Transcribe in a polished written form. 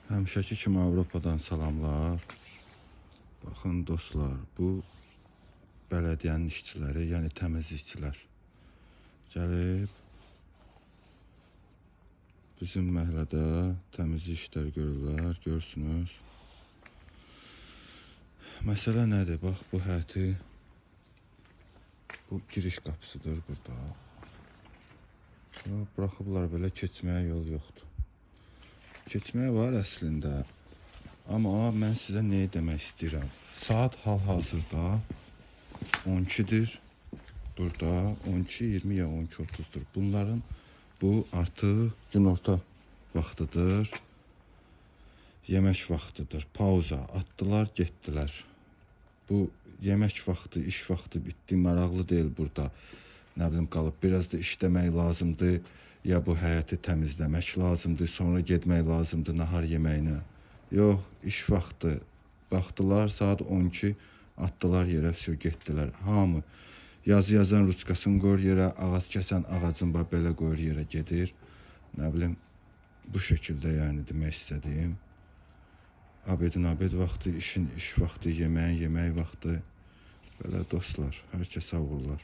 Həmişəki kimi Avropadan salamlar. Baxın dostlar, bu bələdiyyənin işçiləri, yəni təmizlikçilər gəlib bizim məhəllədə təmizlik işləri görürlər, görürsünüz. Məsələ nədir? Bax, bu həyəti, bu giriş qapısıdır burada. Bıraxıblar belə, keçməyə yol yoxdur. Keçməyə var əslində. Amma mən sizə neyi demək istəyirəm? Saat hal-hazırda 12-dir. Burada 12:20 ya 12:30-dur. Bunların bu artıq günorta vaxtıdır. Yemək vaxtıdır. Pauza atdılar, getdilər. Bu yemək vaxtı, iş vaxtı bitdi. Maraqlı deyil burada. Nə bilim qalıb biraz da işləmək lazımdır. Ya bu həyəti təmizləmək lazımdır. Sonra getmək lazımdır nahar yeməyinə. Yox, iş vaxtı. Baxdılar, saat 12 atdılar yerə, getdilər. Hamı yazı yazan ruçkasını qoyur yerə, ağac kəsən ağacın belə qoyur yerə, gedir. Nə bilim, bu şəkildə yəni demək istədiyim. Abedin abed vaxtı, işin iş vaxtı, yeməyin yemək vaxtı. Belə dostlar, hər kəsə sağ olurlar.